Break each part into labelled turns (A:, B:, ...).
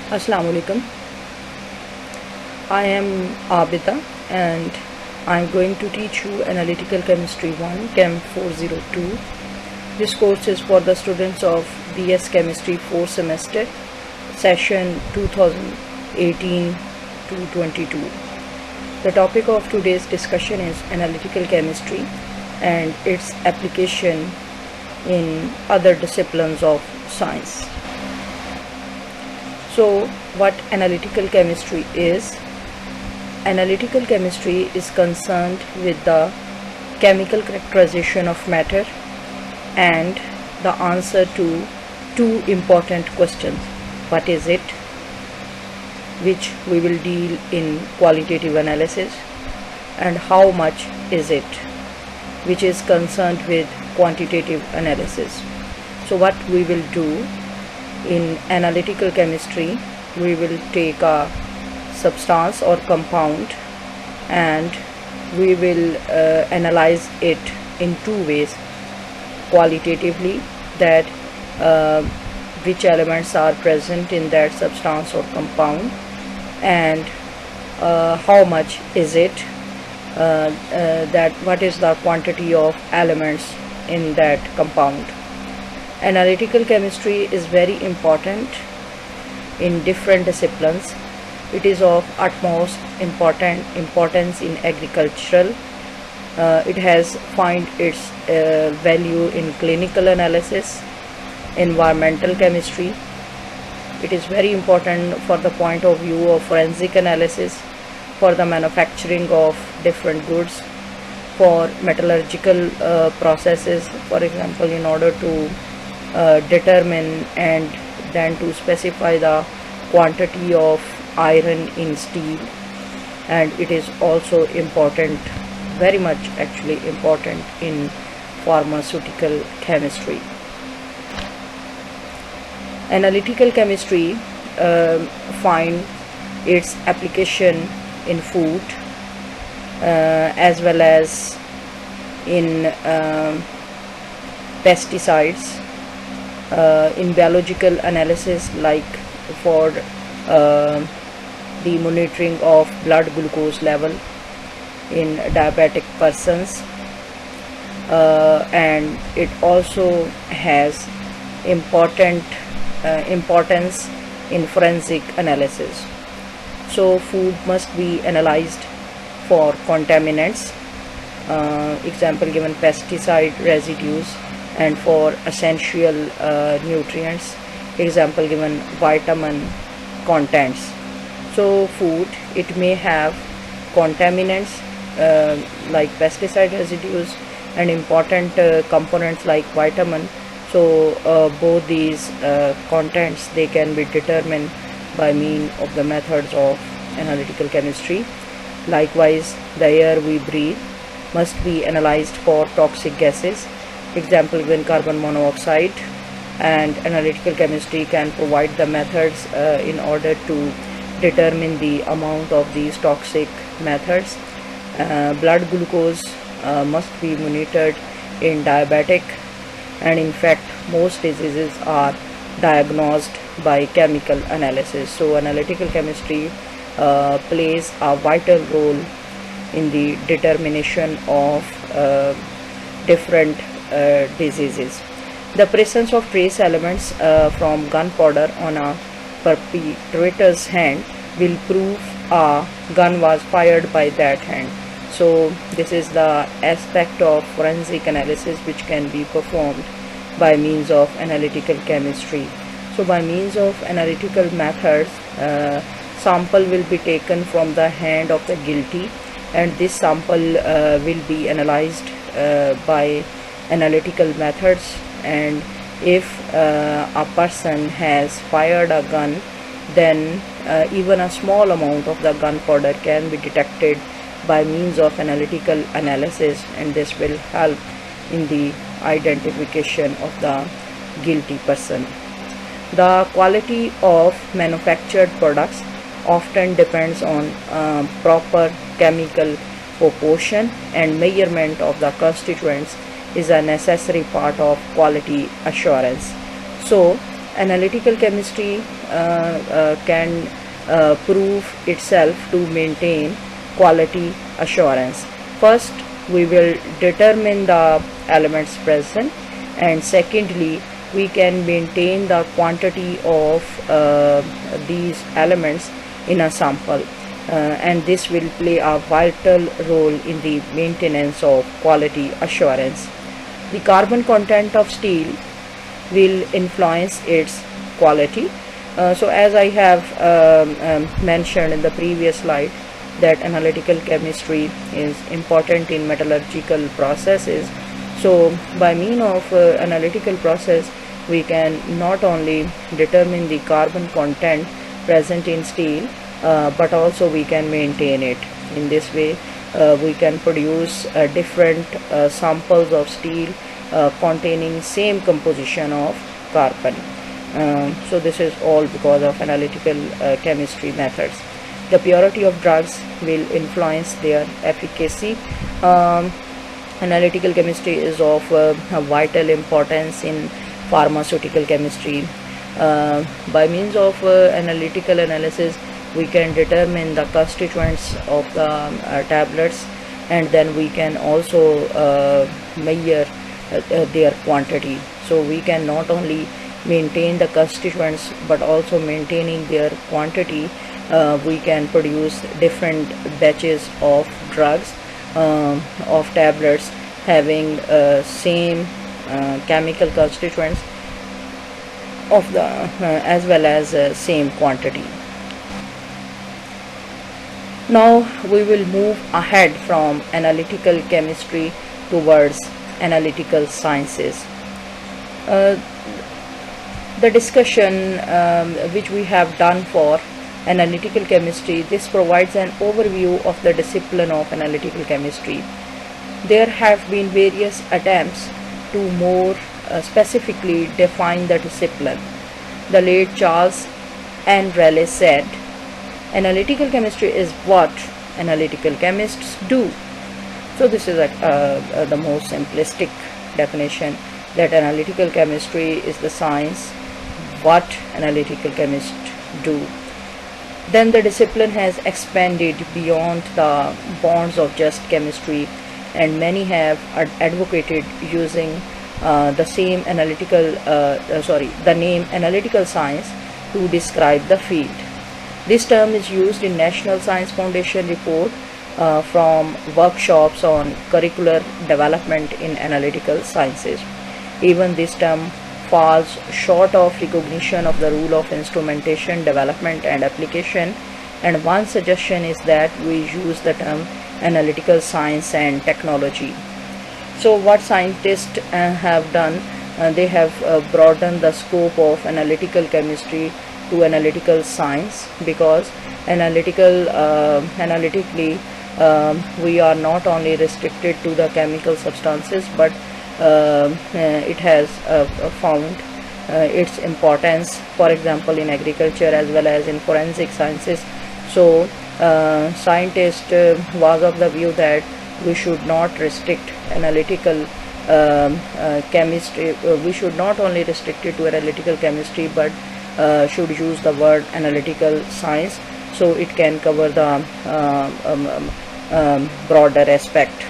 A: Assalamu alaikum. I am Abida and I am going to teach you Analytical Chemistry 1 Chem 402. This course is for the students of BS Chemistry 4th semester session 2018 to 22. The topic of today's discussion is Analytical Chemistry and its application in other disciplines of science. So, what analytical chemistry is? Analytical chemistry is concerned with the chemical characterization of matter and the answer to two important questions. What is it? Which we will deal in qualitative analysis, and how much is it? Which is concerned with quantitative analysis. So what we will do in analytical chemistry, we will take a substance or compound and we will analyze it in two ways: qualitatively, that which elements are present in that substance or compound, and how much is it, that what is the quantity of elements in that compound. Analytical chemistry is very important in different disciplines. It is of utmost importance in agricultural. It has find its value in clinical analysis, environmental chemistry. It is very important for the point of view of forensic analysis, for the manufacturing of different goods, for metallurgical processes, for example, in order to determine and then to specify the quantity of iron in steel. And it is also important, very much actually important, in pharmaceutical chemistry. Analytical chemistry find its application in food as well as in pesticides, in biological analysis, like for the monitoring of blood glucose level in diabetic persons, and it also has importance in forensic analysis. So food must be analyzed for contaminants, example given pesticide residues, and for essential nutrients, example given vitamin contents. So food, it may have contaminants like pesticide residues and important components like vitamin. So both these contents, they can be determined by means of the methods of analytical chemistry. Likewise, the air we breathe must be analyzed for toxic gases, example given carbon monoxide, and analytical chemistry can provide the methods in order to determine the amount of these toxic methods. Blood glucose must be monitored in diabetic, and in fact most diseases are diagnosed by chemical analysis. So analytical chemistry plays a vital role in the determination of different diseases. The presence of trace elements from gunpowder on a perpetrator's hand will prove a gun was fired by that hand. So this is the aspect of forensic analysis which can be performed by means of analytical chemistry. So by means of analytical methods, sample will be taken from the hand of the guilty, and this sample will be analyzed by analytical methods. And if a person has fired a gun, then even a small amount of the gunpowder can be detected by means of analytical analysis, and this will help in the identification of the guilty person. The quality of manufactured products often depends on proper chemical proportion, and measurement of the constituents is a necessary part of quality assurance. So analytical chemistry can prove itself to maintain quality assurance. First, we will determine the elements present, and secondly, we can maintain the quantity of these elements in a sample, and this will play a vital role in the maintenance of quality assurance. The carbon content of steel will influence its quality. So as I have mentioned in the previous slide, that analytical chemistry is important in metallurgical processes. So by means of analytical process, we can not only determine the carbon content present in steel, but also we can maintain it. In this way, we can produce different samples of steel containing same composition of carbon. So this is all because of analytical chemistry methods. The purity of drugs will influence their efficacy. Analytical chemistry is of vital importance in pharmaceutical chemistry. By means of analytical analysis, we can determine the constituents of the tablets, and then we can also measure their quantity. So we can not only maintain the constituents but also maintaining their quantity. We can produce different batches of drugs, of tablets having same chemical constituents of the as well as same quantity. Now we will move ahead from analytical chemistry towards analytical sciences. The discussion which we have done for analytical chemistry, this provides an overview of the discipline of analytical chemistry. There have been various attempts to more specifically define the discipline. The late Charles N. Raleigh said, "Analytical chemistry is what analytical chemists do." So this is the most simplistic definition, that analytical chemistry is the science what analytical chemists do. Then the discipline has expanded beyond the bounds of just chemistry, and many have advocated using the name analytical science to describe the field. This term is used in National Science Foundation report from workshops on curricular development in analytical sciences. Even this term falls short of recognition of the rule of instrumentation, development and application, and one suggestion is that we use the term analytical science and technology. So what scientists have done, they have broadened the scope of analytical chemistry to analytical science, because analytically we are not only restricted to the chemical substances, but it has found its importance, for example, in agriculture as well as in forensic sciences. So scientist was of the view that we should not restrict analytical chemistry. We should not only restrict it to analytical chemistry, but should use the word analytical science, so it can cover the broader aspect.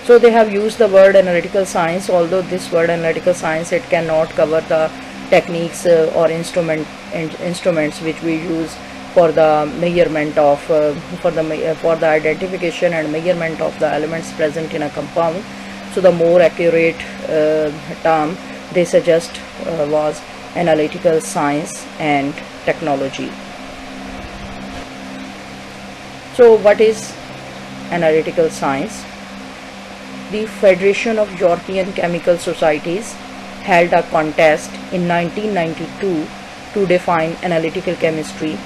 A: So they have used the word analytical science, although this word analytical science, it cannot cover the techniques or instruments which we use for the measurement of for the identification and measurement of the elements present in a compound. So the more accurate term they suggest was analytical science and technology. So what is analytical science? The Federation of European Chemical Societies held a contest in 1992 to define analytical chemistry,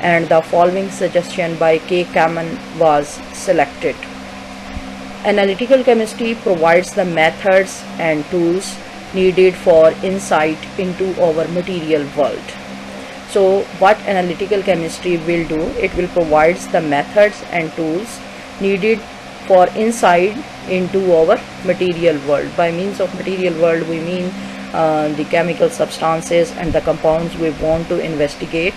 A: and the following suggestion by K. Kamen was selected. Analytical chemistry provides the methods and tools needed for insight into our material world. So what analytical chemistry will do, it will provide the methods and tools needed for insight into our material world. By means of material world, we mean the chemical substances and the compounds we want to investigate,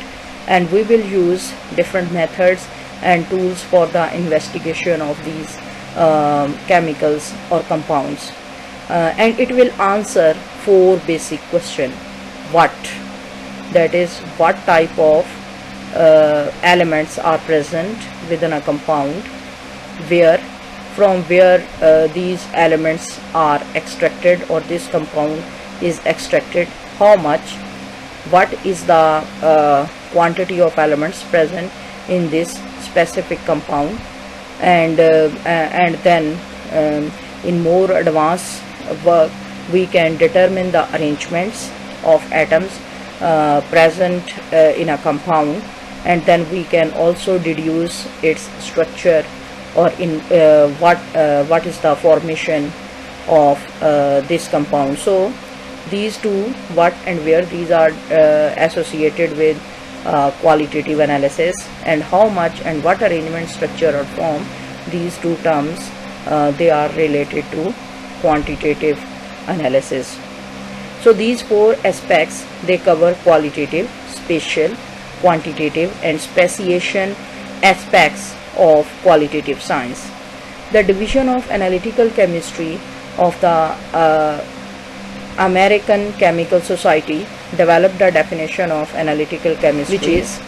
A: and we will use different methods and tools for the investigation of these chemicals or compounds. And it will answer four basic questions. What, that is, what type of elements are present within a compound, where, from where these elements are extracted or this compound is extracted, how much, what is the quantity of elements present in this specific compound, and then in more advanced work we can determine the arrangements of atoms present in a compound, and then we can also deduce its structure, or in what is the formation of this compound. So these two, what and where, these are associated with qualitative analysis, and how much and what arrangement, structure or form, these two terms they are related to quantitative analysis. So these four aspects, they cover qualitative, spatial, quantitative and speciation aspects of qualitative science. The division of analytical chemistry of the American Chemical Society developed a definition of analytical chemistry, which is: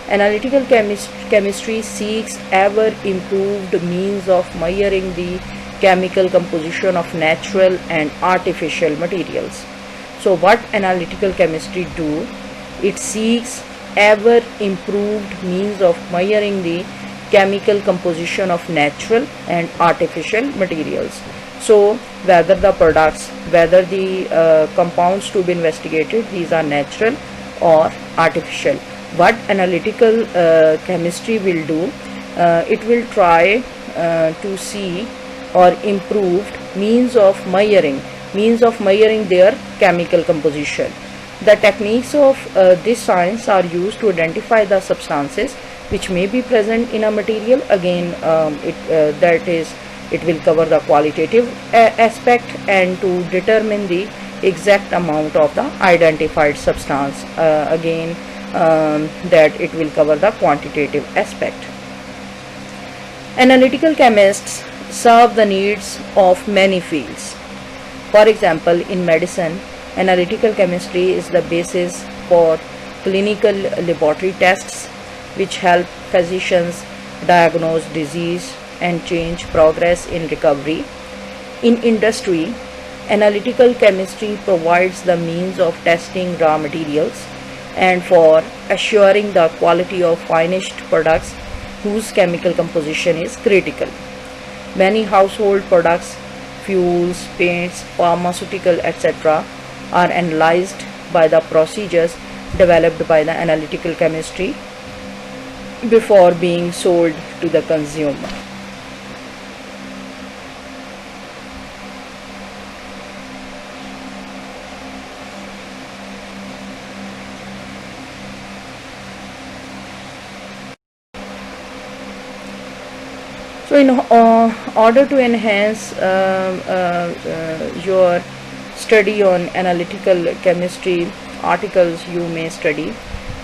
A: analytical chemistry seeks ever improved means of measuring the chemical composition of natural and artificial materials. So what analytical chemistry do? It seeks ever improved means of measuring the chemical composition of natural and artificial materials. So whether the products, whether the compounds to be investigated, these are natural or artificial. What analytical chemistry will do, it will try to see or improved means of measuring their chemical composition. The techniques of this science are used to identify the substances which may be present in a material. Again, it will cover the qualitative aspect, and to determine the exact amount of the identified substance. Again, that it will cover the quantitative aspect. Analytical chemists serve the needs of many fields. For example, in medicine, analytical chemistry is the basis for clinical laboratory tests which help physicians diagnose disease and change progress in recovery. In industry, analytical chemistry provides the means of testing raw materials and for assuring the quality of finished products whose chemical composition is critical. Many household products, fuels, paints, pharmaceutical, etc. are analyzed by the procedures developed by the analytical chemistry before being sold to the consumer. So in order to enhance your study on analytical chemistry, articles you may study,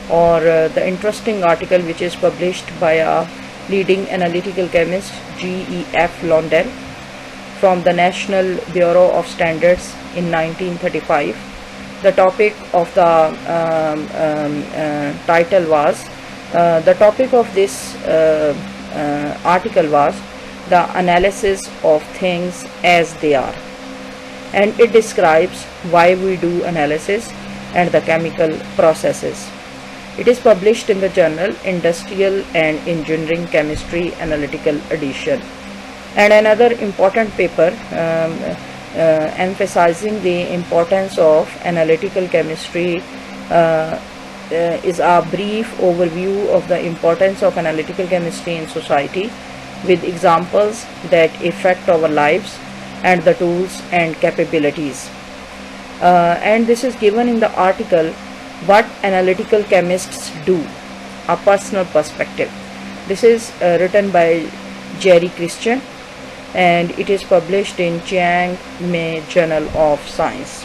A: or the interesting article which is published by a leading analytical chemist, G.E.F. Londell, from the National Bureau of Standards in 1935. The topic of the title was, the topic of this article was the analysis of things as they are, and it describes why we do analysis and the chemical processes. It is published in the journal Industrial and Engineering Chemistry Analytical Edition. And another important paper emphasizing the importance of analytical chemistry is a brief overview of the importance of analytical chemistry in society, with examples that affect our lives and the tools and capabilities. And this is given in the article What Analytical Chemists Do, a Personal Perspective. This is written by Jerry Christian, and it is published in Chiang Mai Journal of Science.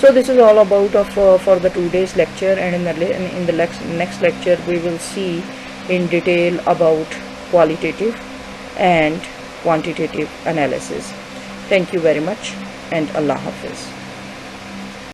A: So this is all about for the 2 days lecture, and in the next lecture we will see in detail about qualitative and quantitative analysis. Thank you very much, and Allah Hafiz.